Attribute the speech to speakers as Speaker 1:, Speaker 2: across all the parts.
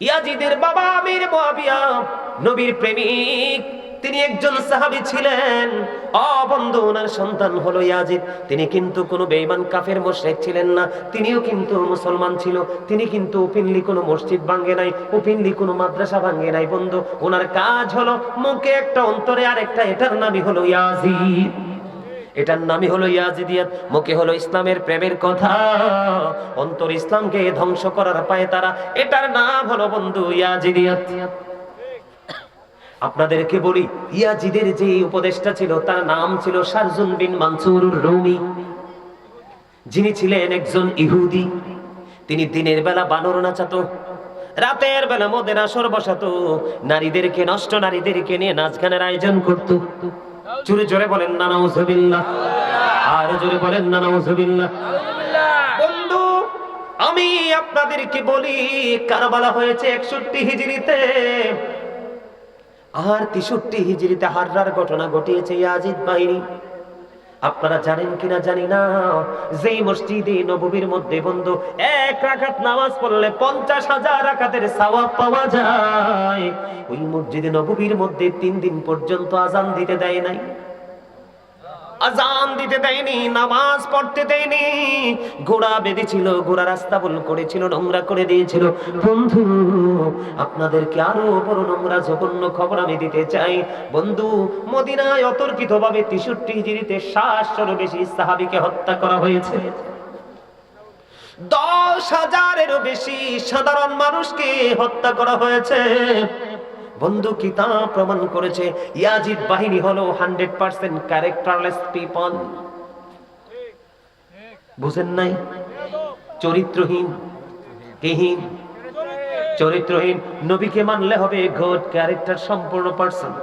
Speaker 1: ইয়াজিদের বাবা আমির মুআবিয়া নবীর প্রেমিক, তিনি একজন সাহাবী ছিলেন। বন্ধু, ওনার সন্তান হলো ইয়াজিদ। তিনি কিন্তু কোনো বেঈমান কাফের মুশরিক ছিলেন না, তিনিও কিন্তু মুসলমান ছিল। তিনি কিন্তু ওপেনলি কোনো মসজিদ ভাঙে নাই, ওপেনলি কোনো মাদ্রাসা ভাঙে নাই। বন্ধু, ওনার কাজ হলো মুখে একটা, অন্তরে আরেকটা। এটার নামই হলো ইয়াজিদ, এটার নামই হলো ইয়াজিদিয়াত। মুখে হলো ইসলামের প্রেমের কথা, অন্তর ইসলামকে ধ্বংস করার পায় তারা। এটার নাম হলো বন্ধু ইয়াজিদিয়াত। আপনাদেরকে বলি, ইয়াজিদের যে উপদেষ্টা ছিল তার নাম ছিল শারজুন বিন মানসুর রুমি, যিনি ছিলেন একজন ইহুদি। তিনি দিনের বেলা বানর নাচাতো, রাতের বেলা মদের আসর বসাতো, নারীদেরকে, নষ্ট নারীদেরকে নিয়ে নাচ গানের আয়োজন করত। জোরে জোরে বলেন না নাউজুবিল্লাহ, আর জোরে বলেন না নাউজুবিল্লাহ। বন্ধু, আমি আপনাদেরকে বলি, কারবালা হয়েছে 61 হিজরিতে, আর 63 হিজরিতে হাররার ঘটনা ঘটিয়েছে ইয়াজিদ বাহিনী। আপনারা জানেন কিনা জানি না, যেই মসজিদে নববীর মধ্যে বন্ধু 1 রাকাত নামাজ পড়লে 50,000 রাকাতের সওয়াব পাওয়া যায়, ওই মসজিদে নববীর মধ্যে 3 দিন পর্যন্ত আজান দিতে দেয় নাই, আজান দিতে দেয়নি, নামাজ পড়তে দেয়নি। ঘোড়া বেঁধেছিল, ঘোড়া রাস্তা বল করেছিল, নোংরা করে দিয়েছিল। বন্ধু, আপনাদেরকে আরো বড় নোংরা জঘন্য খবর আমি দিতে চাই। বন্ধু, মদিনায় অতর্কিতভাবে 63 হিজরিতে 700-এরও বেশি সাহাবীকে হত্যা করা হয়েছে। 10,000-এরও বেশি সাধারণ মানুষকে হত্যা করা হয়েছে। বন্ধু, কিতাব প্রমাণ করেছে ইয়াজিদ বাহিনী হলো 100% ক্যারেক্টারলেস পিপল। বুঝেন নাই? চরিত্রহীন, কেহীন, চরিত্রহীন। নবীকে মানলে হবে গুড ক্যারেক্টার সম্পূর্ণ পারসন,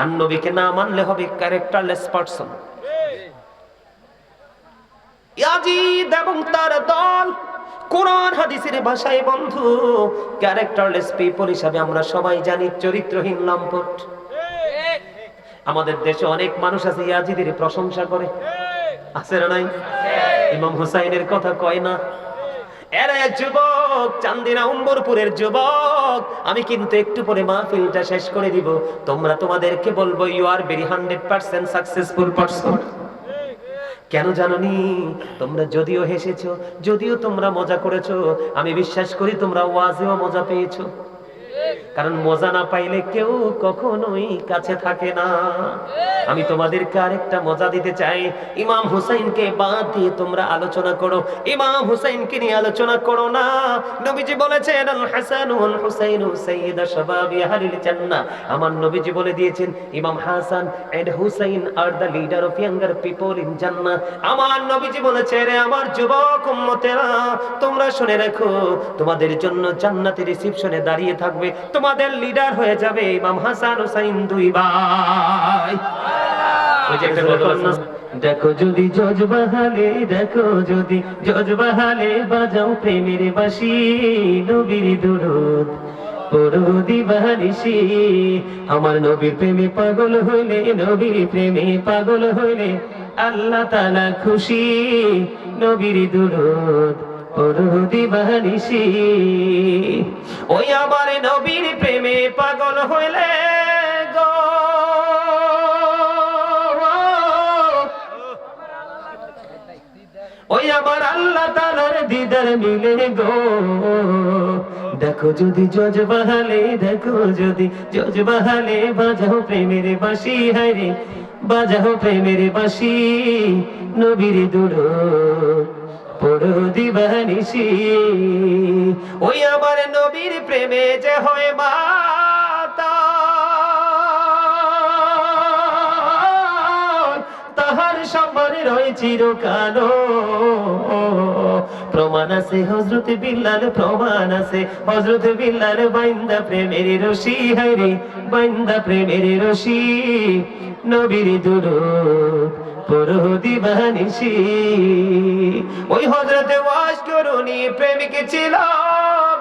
Speaker 1: আর নবীকে না মানলে হবে ক্যারেক্টারলেস পারসন। ইয়াজিদ এবং তার দল কোরআন হাদিসের ভাষায় বন্ধু ক্যারেক্টারলেস পিপল হিসাবে আমরা সবাই জানি, চরিত্রহীন লম্পট। আমাদের দেশে অনেক মানুষ আছে ইয়াজিদের প্রশংসা করে, আছে না নাই? ইমাম হুসাইনের কথা কয় না? এরা যুবক, চান্দিনা উম্বরপুরের যুবক। আমি কিন্তু একটু পরে মাহফিলটা শেষ করে দিব, তোমরা তোমাদেরকে বলবো you are very 100% successful person. কেন জানোনি? তোমরা যদিও হেসেছো, যদিও তোমরা মজা করেছো, আমি বিশ্বাস করি তোমরা ওয়াজেও মজা পেয়েছো। কারণ মজা না পাইলে কেউ কখনোই কাছে থাকে না। আমি তোমাদেরকে আরেকটা মজা দিতে চাই। ইমাম হুসাইনকে বাদ দিয়ে তোমরা আলোচনা করো, ইমাম হুসাইনকে নিয়ে আলোচনা করো না। নবীজি বলেছেন আল হাসান ওয়াল হুসাইন সাইয়্যিদা শাবাবি আহলিল জান্নাহ। আমার নবীজি বলে দিয়েছেন ইমাম Hasan and Husain are the leader of younger people in জান্নাহ। আমার নবীজি বলেছে, রে আমার যুবক উম্মতেরা, তোমরা শুনে রাখো, তোমাদের জন্য জান্নাতে রিসিপশনে দাঁড়িয়ে থাকবে, তোমাদের লিডার হয়ে যাবে ইমাম হাসান হুসাইন, 2 ভাই। ওই যে একটা কথা আছে, দেখো যদি জজবাহালে, দেখো যদি জজবাহালে বাজাও প্রেমের বাঁশি, নবীর দুরূদ পড়ো দিবানিশি। আমার নবীর প্রেমে পাগল হইলে, নবীর প্রেমে পাগল হইলে আল্লাহ তাআলা খুশি, নবীর দুরূদ পড়ো দিবানিশি। ওই আমার নবীর প্রেমে পাগল হইলে গো, ওই আমার আল্লাহ তাআলার দিদার মিলে গো। দেখো যদি জজবাহালে, দেখো যদি জজবাহালে বাজাও প্রেমের বাঁশি, হায়রে বাজাও প্রেমের বাঁশি, নবীর দুরূদ পড়ো দিবানিশি। ওই আমার নবীর প্রেমে যে হয় মাতাল, তাহার সম্মানে রয় চিরকাল। প্রমাণ আছে হযরত বিল্লাল, প্রমাণ আছে হযরত বিল্লাল, বাইন্দা প্রেমের রশি, হায়রে বাইন্দা প্রেমের রশি, নবীর দুরূদ পড়ো দিবানিশি। ওই হযরত ওয়াস করুনি প্রেমিক ছিল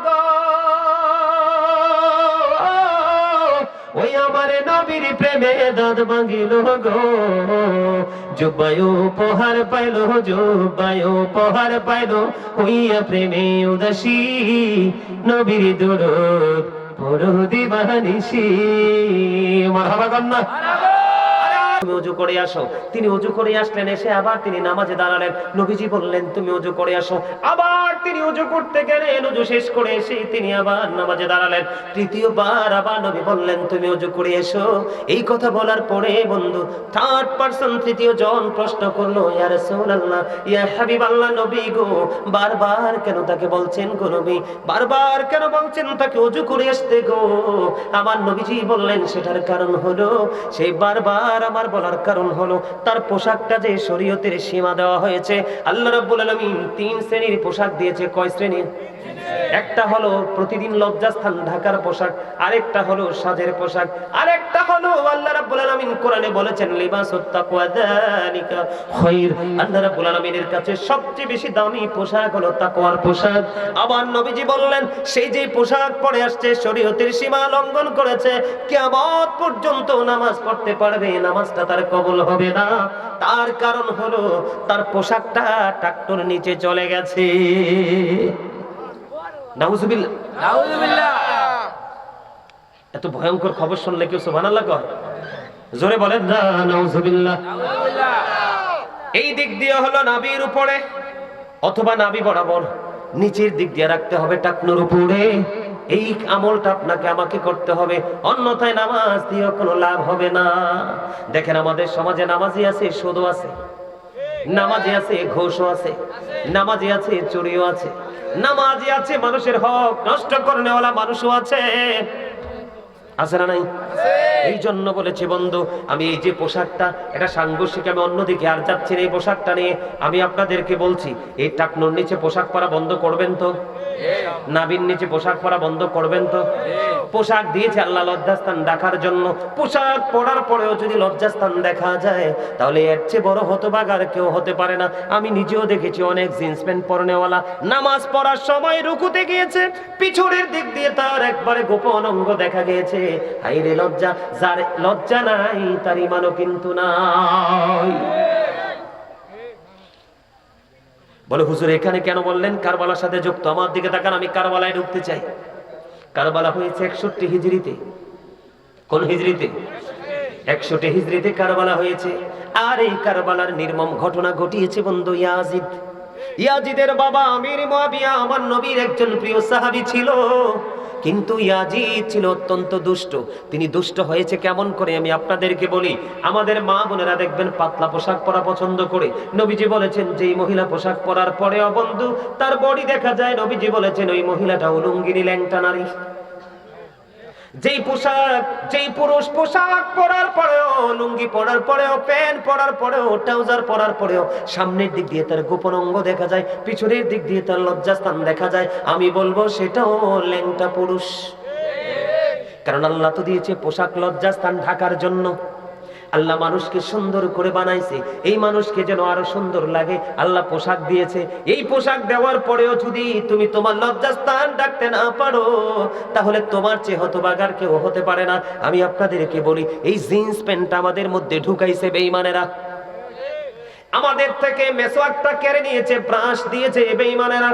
Speaker 1: গো, ওই আমার নবীর প্রেমে দাঁত ভাঙিল গো। জুব্বায় উপহার পাইল, জুব্বায় উপহার পাইল, হইয়া প্রেমে উদাসী, নবীর দরুদ পড়ো দিবানিশি। মারহাবা কন্যা। তুমি ওযু করে আসো। তিনি ওযু করে আসলেন, এসে আবার তিনি নামাজে দাঁড়ালেন। নবীজি বললেন তুমি ওযু করে আসো। আবার তিনি ওযু করতে গেলেন, ওযু শেষ করে এসে তিনি আবার নামাজে দাঁড়ালেন। তৃতীয়বার আবার নবী বললেন তুমি ওযু করে এসো। এই কথা বলার পরে বন্ধু থার্ড পারসন, তৃতীয় জন প্রশ্ন করলো, ইয়া রাসূলুল্লাহ, ইয়া হাবিবাল্লাহ, নবী গো, বারবার কেন তাকে বলছেন গো নবী, বারবার কেন বলছেন তাকে ওযু করে আসতে গো? আমার নবীজি বললেন সেটার কারণ হলো, সেই বারবার আমার বলার কারণ হলো তার পোশাকটা যে শরীয়তের সীমা দেওয়া হয়েছে। আল্লাহ রাব্বুল আলামিন 3 শ্রেণীর পোশাক দিয়েছে। কয় শ্রেণীর? একটা হলো প্রতিদিন লজ্জাস্থান ঢাকার পোশাক, আরেকটা হলো সাজের পোশাক, আরেকটা হলো আল্লাহ রাব্বুল আলামিন কোরআনে বলেছেন লিবাসুত তাকওয়া যালিকা খায়র। আল্লাহ রাব্বুল আলামিনের কাছে সবচেয়ে বেশি দামি পোশাক হলো তাকওয়ার পোশাক। আবার নবীজি বললেন সেই যে পোশাক পরে আসছে শরীয়তের সীমা লঙ্ঘন করেছে, কিয়ামত পর্যন্ত নামাজ পড়তে পারবে, নামাজটা তার কবুল হবে না। তার কারণ হলো তার পোশাকটা ট্রাক্টর নিচে চলে গেছে। নাউজুবিল্লাহ, নাউজুবিল্লাহ। এত ভয়ঙ্কর খবর শুনলে কেউ সুবহানাল্লাহ কয়? জোরে বলেন না নাউজুবিল্লাহ, নাউজুবিল্লাহ। এই দিক দিয়ে হলো নাভির উপরে অথবা নাভি বরাবর নিচের দিক দিয়ে রাখতে হবে টাকনুর উপরে। এই আমলটা আপনাকে আমাকে করতে হবে, অন্যথায় নামাজ দিয়ে কোনো লাভ হবে না। দেখেন আমাদের সমাজে নামাজি আছে, সুদও আছে, নামাজি আছে, ঘুষও আছে, নামাজি আছে, চুরিও আছে, নামাজি আছে, মানুষের হক নষ্ট করনেওয়ালা মানুষও আছে। আছে না নাই? এই জন্য বলেছি বন্ধু, আমি এই যে পোশাকটা, এটা সাংঘর্ষিক, আমি অন্যদিকে আর যাচ্ছি না। এই পোশাকটা নিয়ে আমি আপনাদেরকে বলছি, এই টাকনুর নিচে পোশাক পরা বন্ধ করবেন তো? নাভির নিচে পোশাক পরা বন্ধ করবেন তো? পোশাক দিয়েছে আল্লাহ লজ্জাস্থান ঢাকার জন্য। পোশাক পরার পরেও যদি লজ্জাস্থান দেখা যায়, তাহলে এর চেয়ে বড় হতভাগা আর কেউ হতে পারে না। আমি নিজেও দেখেছি অনেক জিন্স প্যান্ট পরনেওয়ালা নামাজ পড়ার সময় রুকুতে গিয়েছে, পিছনের দিক দিয়ে তার একবারে গোপন অঙ্গ দেখা গিয়েছে। হায়রে লজ্জা! যার লজ্জা নাই তার ঈমানও কিন্তু নাই। বলে হুজুর এখানে কেন বললেন? কারবালার সাথে যুক্ত। আমার দিকে তাকান, আমি কারবালায় ঢুকতে চাই। কারবালা হয়েছে 61 হিজরিতে। কোন হিজরিতে? 61 হিজরিতে কারবালা হয়েছে। আর এই কারবালার নির্মম ঘটনা ঘটিয়েছে বন্ধু ইয়াজিদ। ইয়াজিদের বাবা আমির মুয়াবিয়া আমার নবীর একজন প্রিয় সাহাবী ছিল, কিন্তু ইয়াজিদ ছিল অত্যন্ত দুষ্ট। তিনি দুষ্ট হয়েছে কেমন করে আমি আপনাদেরকে বলি। আমাদের মা বোনেরা দেখবেন পাতলা পোশাক পরা পছন্দ করে। নবীজি বলেছেন যেই মহিলা পোশাক পরার পরেও বন্ধু তার বডি দেখা যায়, নবীজি বলেছেন ওই মহিলাটা উলঙ্গিনী ল্যাংটা নারী। যেই পুরুষ পোশাক পরার পরেও, লুঙ্গি পরার পরেও, প্যান্ট পরার পরেও, ট্রাউজার পরার পরেও সামনের দিক দিয়ে তার গোপন অঙ্গ দেখা যায়, পিছনের দিক দিয়ে তার লজ্জাস্থান দেখা যায়, আমি বলবো সেটাও ল্যাংটা পুরুষ। কারণ আল্লাহ তো দিয়েছে পোশাক লজ্জাস্থান ঢাকার জন্য। আল্লাহ মানুষকে সুন্দর করে বানাইছে, এই মানুষকে যেন আরো সুন্দর লাগে আল্লাহ পোশাক দিয়েছে। এই পোশাক দেওয়ার পরেও যদি তুমি তোমার লজ্জাস্থান ঢাকতে না পারো, তাহলে তোমার চেয়ে হতভাগার কেউ হতে পারে না। আমি আপনাদেরকে বলি, এই জিন্স প্যান্টটা আমাদের মধ্যে ঢুকাইছে বেঈমানেরা। আমাদের থেকে মেসওয়াকটা কেড়ে নিয়েছে, ব্রাশ দিয়েছে বেঈমানেরা।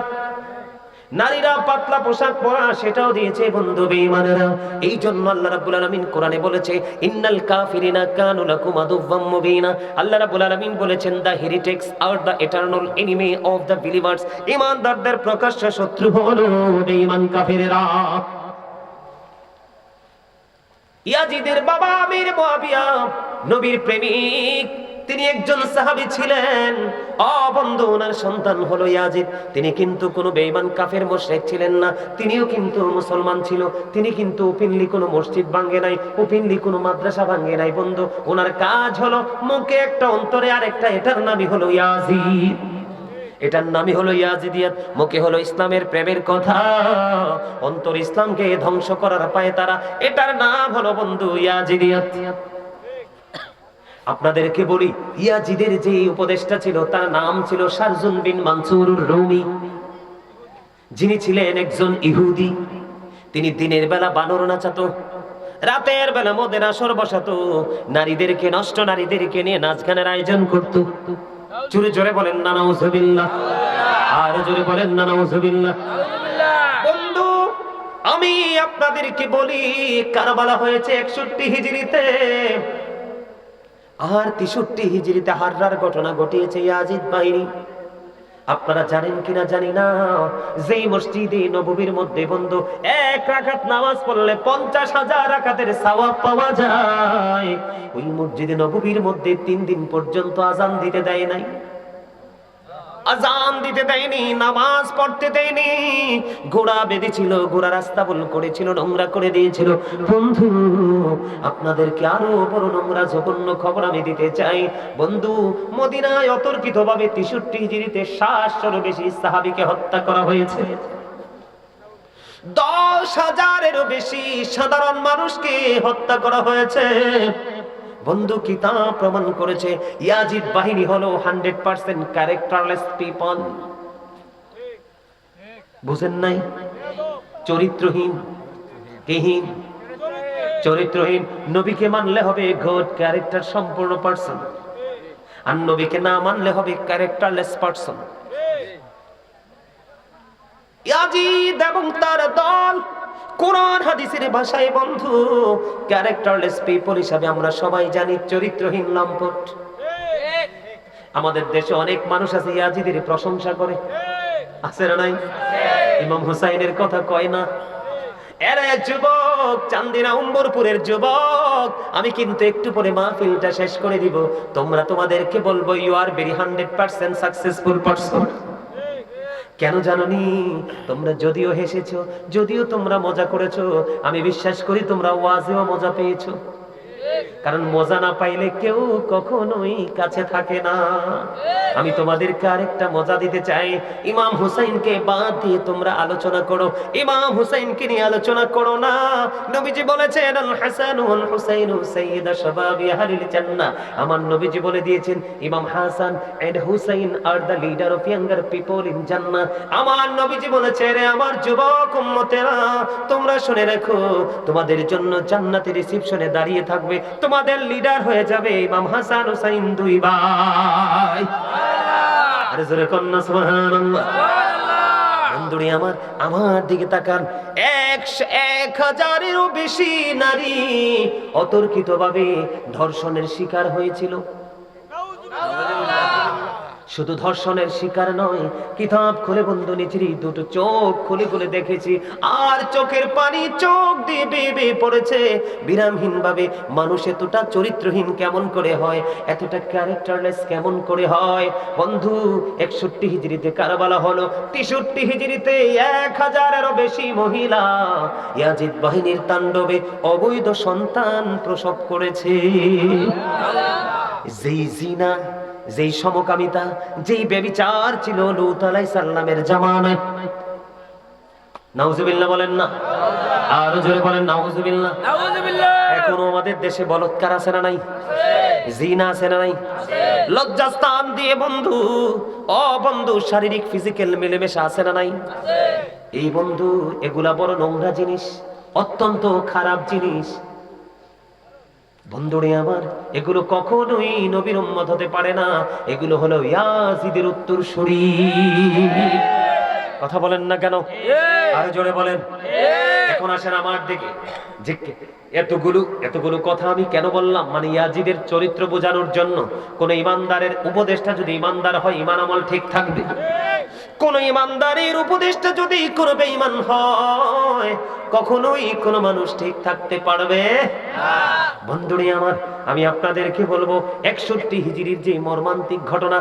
Speaker 1: নারীরা পাতলা পোশাক পরা সেটাও দিয়েছে বন্ধু বেঈমানেরা। এই জন্য আল্লাহ রাব্বুল আলামিন কোরআনে বলেছে ইন্নাল কাফিরিনা কানু লাকুম আদুওয়াম মুবিনা। আল্লাহ রাব্বুল আলামিন বলেছেন দ্য হেরিটেক্স আর the eternal enemy of the believers. ঈমানদারদের প্রকাশ্য শত্রু হলো বেঈমান কাফেররা। ইয়াজিদের বাবা আমির মুয়াবিয়া নবীর প্রেমিক, তিনি একজন সাহাবী ছিলেন। বন্ধু ওনার সন্তান হলো ইয়াজিদ। তিনি কিন্তু কোনো বেঈমান কাফের মুশরিক ছিলেন না, তিনিও কিন্তু মুসলমান ছিল। তিনি কিন্তু ওপেনলি কোনো মসজিদ ভাঙে নাই, ওপেনলি কোনো মাদ্রাসা ভাঙে নাই বন্ধু। ওনার কাজ হলো মুখে একটা অন্তরে আরেকটা, এটার নামই হলো ইয়াজিদ। এটার নামই হলো ইয়াজিদিয়াত। মুখে হলো ইসলামের প্রেমের কথা, অন্তর ইসলামকে ধ্বংস করার পায় তারা। এটার নাম হলো বন্ধু ইয়াজিদিয়াত। আপনাদেরকে বলি, ইয়াজিদের যে উপদেষ্টা ছিল তার নাম ছিল শারজুন বিন মানসুর রুমি, যিনি ছিলেন একজন ইহুদি। তিনি দিনের বেলা বানর নাচাতো, রাতের বেলা মদের আসর বসাতো, নারীদেরকে, নষ্ট নারীদেরকে নিয়ে নাচ গানের আয়োজন করতো। জোরে জোরে বলেন না নাউজুবিল্লাহ, আর জোরে বলেন না নাউজুবিল্লাহ। বন্ধু, আমি আপনাদেরকে বলি, কারবালা হয়েছে 61 হিজরিতে, আর 63 হিজরিতে হাররার ঘটনা ঘটিয়েছে ইয়াজিদ বাহিনী। আপনারা জানেন কিনা জানি না, যেই মসজিদে নববীর মধ্যে বন্ধু 1 রাকাত নামাজ পড়লে 50,000 রাকাতের সওয়াব পাওয়া যায়, ওই মসজিদে নববীর মধ্যে 3 দিন পর্যন্ত আজান দিতে দেয় নাই, আজান দিতে দেয়নি, নামাজ পড়তে দেয়নি। ঘোড়া বেঁধেছিল, ঘোড়া রাস্তা বল করেছিল, নোংরা করে দিয়েছিল। বন্ধু, আপনাদেরকে আরো বড় নোংরা জঘন্য খবর আমি দিতে চাই। বন্ধু, মদিনায় অতর্কিতভাবে 63 হিজরিতে 700-এরও বেশি সাহাবীকে হত্যা করা হয়েছে। 10,000-এরও বেশি সাধারণ মানুষকে হত্যা করা হয়েছে। বন্ধু, কিতাব প্রমাণ করেছে ইয়াজিদ বাহিনী হলো 100% ক্যারেক্টারলেস পিপল। বুঝেন নাই? চরিত্রহীন, কেহীন, চরিত্রহীন। নবীকে মানলে হবে গুড ক্যারেক্টার সম্পূর্ণ পারসন, আর নবীকে না মানলে হবে ক্যারেক্টারলেস পারসন। ইয়াজিদ এবং তার দল কোরআন হাদিসের ভাষায় বন্ধু ক্যারেক্টারলেস পিপল হিসাবে আমরা সবাই জানি, চরিত্রহীন লম্পট। আমাদের দেশে অনেক মানুষ আছে ইয়াজিদের প্রশংসা করে, আছে না নাই? ইমাম হুসাইনের কথা কয় না? এরা যুবক, চান্দিনা উম্বরপুরের যুবক। আমি কিন্তু একটু পরে মাহফিলটা শেষ করে দিব, তোমরা তোমাদেরকে বলবো you are very 100% successful person. কেন জানোনি? তোমরা যদিও হেসেছো, যদিও তোমরা মজা করেছো, আমি বিশ্বাস করি তোমরা ওয়াজেও মজা পেয়েছো, কারণ মজা না পাইলে কেউ কখনোই কাছে থাকে না। আমি তোমাদেরকে আরেকটা মজা দিতে চাই। ইমাম হুসাইনকে বাদ দিয়ে তোমরা আলোচনা করো, ইমাম হুসাইনকে নিয়ে আলোচনা করো না। নবীজি বলেছেন আল হাসান ওয়াল হুসাইন সাইয়্যিদা শাবাবি আহলিল জান্নাহ। আমার নবীজি বলে দিয়েছেন ইমাম Hasan and Husain are the leader of younger people in জান্নাহ। আমার নবীজি বলেছে, রে আমার যুবক উম্মতেরা, তোমরা শুনে রাখো, তোমাদের জন্য জান্নাতের রিসেপশনে দাঁড়িয়ে থাকবে, তোমাদের লিডার হয়ে যাবে ইমাম হাসান হুসাইন, 2 ভাই। আরে জোরে কন্না সুবহানাল্লাহ। বন্ধুরে আমার, আমার দিকে তাকান। 1,000-এরও বেশি নারী অতর্কিতভাবে ধর্ষণের শিকার হয়েছিল। শুধু ধর্ষণের শিকার নয়, কিতাব খুলে বন্ধু নিজেরই দুটো চোখ খুলে খুলে দেখেছি, আর চোখের পানি চোখ দিয়ে বেয়ে বেয়ে পড়েছে বিরামহীন ভাবে। মানুষ এতটা চরিত্রহীন কেমন করে হয়, এতটা ক্যারেক্টারলেস কেমন করে হয়? বন্ধু, 61 হিজরিতে কারবালা হলো, 63 হিজরিতে 1,000-এরও বেশি মহিলা ইয়াজিদ বাহিনীর তাণ্ডবে অবৈধ সন্তান প্রসব করেছে। যেই জিনা, যেই সমকামিতা, যেই ব্যভিচার ছিল লূত আলাইহিস সালামের জামানায়। নাউজুবিল্লাহ বলেন না, আর জোরে বলেন নাউজুবিল্লাহ। এখনো আমাদের দেশে বলৎকার আছে না নাই? জিনা আছে না নাই? লজ্জাস্থান দিয়ে বন্ধু, ও বন্ধু, শারীরিক ফিজিক্যাল মিলেমিশা আছে না নাই? এই বন্ধু, এগুলা বড় নোংরা জিনিস, অত্যন্ত খারাপ জিনিস। বন্ধুরে আমার, এগুলো কখনোই নবীর উম্মত হতে পারে না। এগুলো হলো ইয়াজিদের উত্তরসূরি। কথা বলেন না কেন? আরো জোরে বলেন। এখন আসেন আমার দিকে, যে এতগুলো কথা আমি কেন বললাম? মানে ইয়াজিদের চরিত্র বোঝানোর জন্য। কোন ইমানদারের উপদেশটা যদি ইমানদার হয়, ইমান আমল ঠিক থাকবে। কোন ইমানদারের উপদেশটা যদি কোনো বেঈমান হয়, কখনোই কোন মানুষ ঠিক থাকতে পারবে না। বন্ধুরে আমার, আমি আপনাদেরকে বলবো 61 হিজরির যে মর্মান্তিক ঘটনা।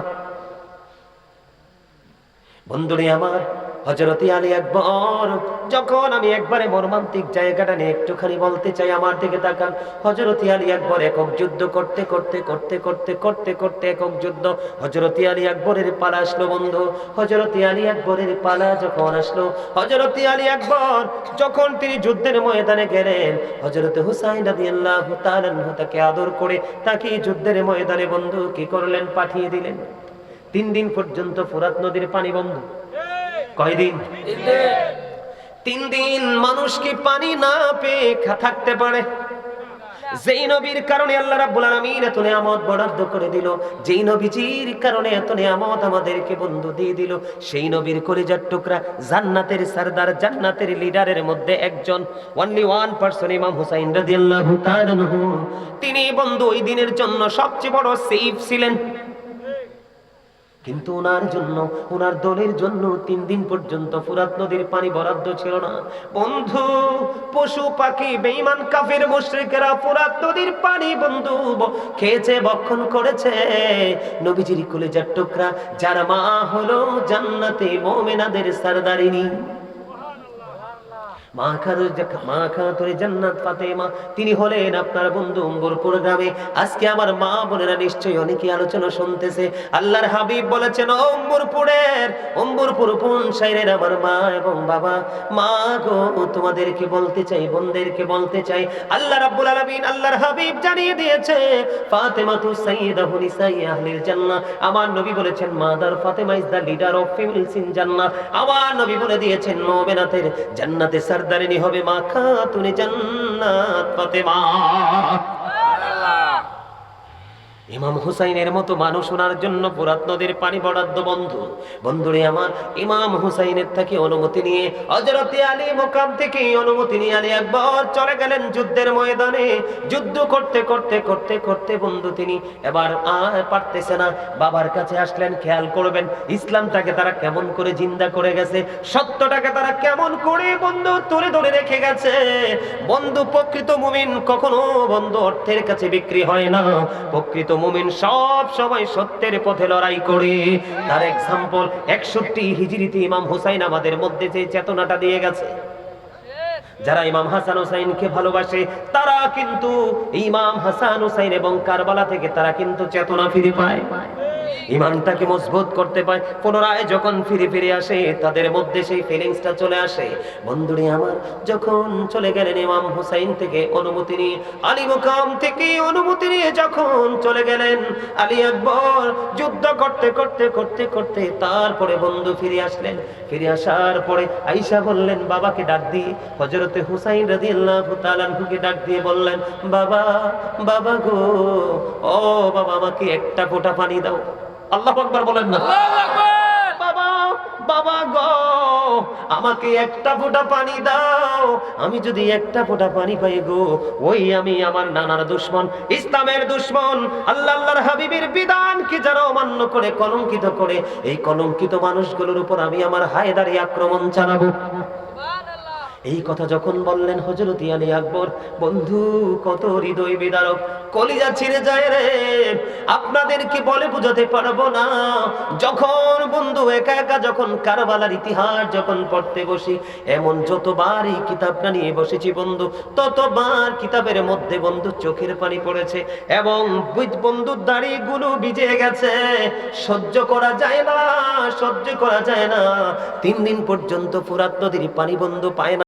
Speaker 1: বন্ধুরে আমার, হযরত আলী আকবর, যখন আমি একবারে মর্মান্তিক জায়গাটা নিয়ে একটুখানি বলতে চাই, আমার দিকে তাকান। হযরত আলী আকবর একক যুদ্ধ করতে করতে করতে করতে করতে করতে একক যুদ্ধ, হযরত আলী আকবরের পালা আসলো বন্ধু। হযরত আলী আকবরের পালা যখন আসলো, হযরত আলী আকবর যখন তিনি যুদ্ধের ময়দানে গেলেন, হযরত হুসাইন রাদিয়াল্লাহু তাআলা আনহু তাকে আদর করে তাকে যুদ্ধের ময়দানে বন্ধু কি করলেন? পাঠিয়ে দিলেন। 3 দিন পর্যন্ত ফোরাত নদীর পানি বন্ধ। কয়দিন? 3 দিন মানুষ কি পানি না পেয়ে থাকতে পারে? যেই নবীর কারণে আল্লাহ রাব্বুল আলামিন এত নিয়ামত বরাদ্দ করে দিল, যেই নবীজির কারণে এত নিয়ামত আমাদেরকে বন্ধু দিয়ে দিল, সেই নবীর কলিজার টুকরা জান্নাতের সরদার, জান্নাতের লিডারের মধ্যে একজন, only one person, ইমাম হুসাইন রাদিয়াল্লাহু তাআলা আনহু। তিনি বন্ধু ওই দিনের জন্য সবচেয়ে বড় সেফ ছিলেন, কিন্তু ওনার জন্য, ওনার দলের জন্য 3 দিন পর্যন্ত ফুরাত নদীর পানি বরাদ্দ ছিল না। বন্ধু, পশু পাখি বেঈমান কাফির মুশরিকেরা ফুরাত নদীর পানি বন্ধু খেয়েছে, ভক্ষণ করেছে। নবীজির কলিজার টুকরা যার মা হলো জান্নাতে মুমিনাদের সরদারিনী, মা খাতুনে জান্নাত ফাতেমা, তিনি হলেন আপনার বন্ধু অম্বরপুর গ্রামে। আজকে আমার মা বোনেরা নিশ্চয়ই অনেকে আলোচনা শুনতেছে। আল্লাহর হাবিব বলেছেন, অম্বরপুর কোন শাইরের আমার মা এবং বাবা, মা গো তোমাদেরকে বলতে চাই, বোনদেরকে বলতে চাই, আল্লাহ রাব্বুল আলামিন, আল্লাহর হাবিব জানিয়ে দিয়েছে ফাতেমাতু সাইয়্যিদাতু নিসাই আহলিল জান্নাহ। আমার নবী বলেছেন mother Fatema is the leader of females in জান্নাহ। আমার নবী বলে দিয়েছেন মুমিনাতের জান্নাতে সরদারিনী হবে মা খাতুনে জান্নাত ফাতেমা। ইমাম হুসাইনের মতো মানুষ ওনার জন্য ফুরাত নদীর পানি বরাদ্দ। বন্ধুরে আমার, ইমাম হুসাইনের থেকে অনুমতি নিয়ে হযরত আলী মুকাম থেকে অনুমতি নিয়ে আলী আকবর চলে গেলেন যুদ্ধের ময়দানে। যুদ্ধ করতে করতে করতে করতে বন্ধু তিনি এবার আর পারতেছে না, বাবার কাছে আসলেন। খেয়াল করবেন ইসলামটাকে তারা কেমন করে জিন্দা করে গেছে, সত্যটাকে তারা কেমন করে বন্ধু তুলে ধরে রেখে গেছে। বন্ধু, প্রকৃত মুমিন কখনো বন্ধু অর্থের কাছে বিক্রি হয় না। প্রকৃত মুমিন সব সময় সত্যের পথে লড়াই করে। তার এক্সাম্পল 61 হিজরিতে ইমাম হুসাইন আমাদের মধ্যে যে চেতনাটা দিয়ে গেছে। যারা ইমাম হাসান হুসাইনকে ভালোবাসে তারা কিন্তু ইমাম হাসান হুসাইন এবং কারবালা থেকে তারা কিন্তু চেতনা ফিরে পায়, ইমানটাকে মজবুত করতে পায়। পুনরায় যখন ফিরে আসে তাদের মধ্যে সেই ফিলিংসটা চলে আসে। বন্ধুরে আমার, যখন চলে গেলেন ইমাম হুসাইন থেকে অনুমতি নিয়ে, আলী মুকাম থেকে অনুমতি নিয়ে যখন চলে গেলেন আলী আকবর, যুদ্ধ করতে করতে করতে করতে তারপরে বন্ধু ফিরে আসলেন। ফিরে আসার পরে আয়েশা বললেন, বাবাকে ডাক দিয়ে, হযরতে হুসাইন রাদিয়াল্লাহু তাআলা আনহুকে ডাক দিয়ে বললেন, বাবা, বাবা গো, ও বাবা, আমাকে একটা ফোঁটা পানি দাও। আল্লাহু আকবার বলেন না? আল্লাহু আকবার। বাবা, বাবা গো, আমাকে একটা ফোঁটা পানি দাও। আমি যদি একটা ফোঁটা পানি পাই গো, ওই আমি আমার নানার দুশমন, ইসলামের দুশমন, আল্লাহর হাবিবের বিধানকে যারা অমান্য করে, কলঙ্কিত করে, এই কলঙ্কিত মানুষগুলোর উপর আমি আমার হায়দারি আক্রমণ চালাবো। এই কথা যখন বললেন হযরত আলী আকবর, বন্ধু কত হৃদয় বিদারক, কলিজা ছিঁড়ে যায় রে। আপনাদেরকে বলে বোঝাতে পারবো না। যখন বন্ধু একা একা যখন কারবালার ইতিহাস যখন পড়তে বসি, এমন যতবার এই কিতাবটা নিয়ে বসেছি বন্ধু, ততবার কিতাবের মধ্যে বন্ধু চোখের পানি পড়েছে এবং বন্ধুর দাড়িগুলো ভিজে গেছে। সহ্য করা যায় না, সহ্য করা যায় না। 3 দিন পর্যন্ত ফুরাত নদীর পানি বন্ধু পায় না।